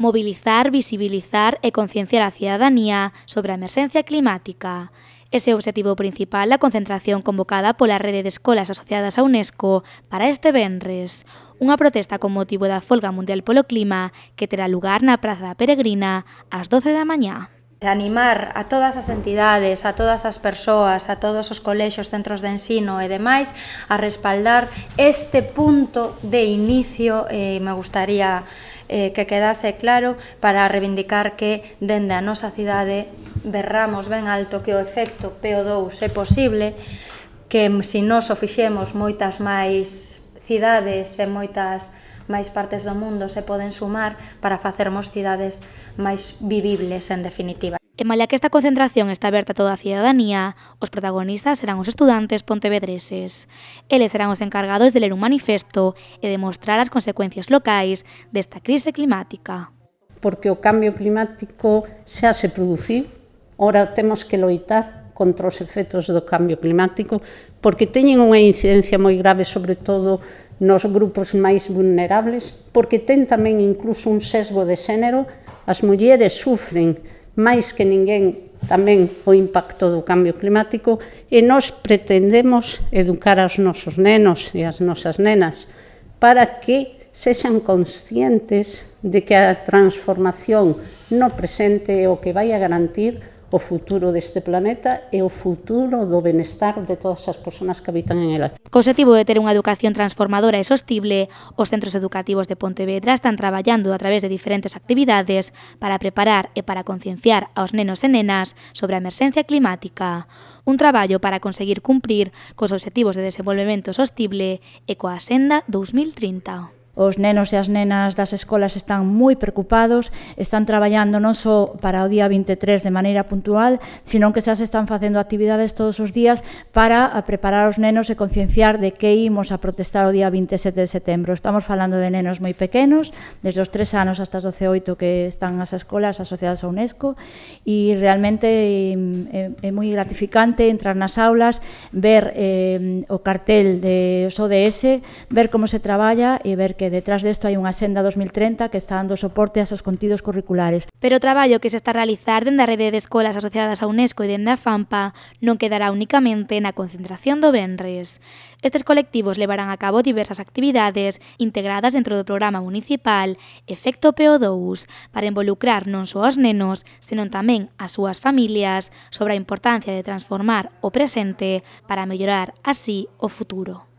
mobilizar, visibilizar e concienciar a cidadanía sobre a emerxencia climática. Ese é o obxectivo principal da concentración convocada pola Rede de Escolas Asociadas á UNESCO para este venres. Unha protesta con motivo da Folga Mundial polo Clima que terá lugar na Praza da Peregrina ás 12 da mañá. Animar a todas as entidades, a todas as persoas, a todos os colexios, centros de ensino e demais a respaldar este punto de inicio, me gustaría que quedase claro, para reivindicar que dende a nosa cidade berramos ben alto que o efecto PO2 é posible, que se nós o fixemos moitas máis cidades e moitas máis partes do mundo se poden sumar para facermos cidades máis vivibles, en definitiva. E malia que esta concentración está aberta a toda a cidadanía, os protagonistas serán os estudantes pontevedreses. Eles serán os encargados de ler un manifesto e demostrar as consecuencias locais desta crise climática. Porque o cambio climático xa se produciu, ora temos que loitar contra os efectos do cambio climático, porque teñen unha incidencia moi grave, sobre todo nos grupos máis vulnerables, porque ten tamén incluso un sesgo de xénero. As mulleres sufren máis que ninguén tamén o impacto do cambio climático e nós pretendemos educar aos nosos nenos e as nosas nenas para que sexan conscientes de que a transformación no presente é o que vai a garantir o futuro deste planeta e o futuro do benestar de todas as persoas que habitan en ela. Co obxectivo de ter unha educación transformadora e sostible, os centros educativos de Pontevedra están traballando a través de diferentes actividades para preparar e para concienciar aos nenos e nenas sobre a emerxencia climática. Un traballo para conseguir cumprir cos obxectivos de desenvolvemento sostible e coa Axenda 2030. Os nenos e as nenas das escolas están moi preocupados, están traballando non só para o día 23 de maneira puntual, sino que xa se están facendo actividades todos os días para preparar os nenos e concienciar de que imos a protestar o día 27 de setembro. Estamos falando de nenos moi pequenos, desde os 3 anos hasta os 12 que están nas escolas asociadas á UNESCO, e realmente é moi gratificante entrar nas aulas, ver o cartel dos ODS, ver como se traballa e ver que detrás desto hai unha Axenda 2030 que está dando soporte a esos contidos curriculares. Pero o traballo que se está a realizar dende a Rede de Escolas Asociadas á UNESCO e dende a FAMPA non quedará únicamente na concentración do venres. Estes colectivos levarán a cabo diversas actividades integradas dentro do programa municipal Efecto PO2 para involucrar non só aos nenos, senón tamén as súas familias sobre a importancia de transformar o presente para mellorar así o futuro.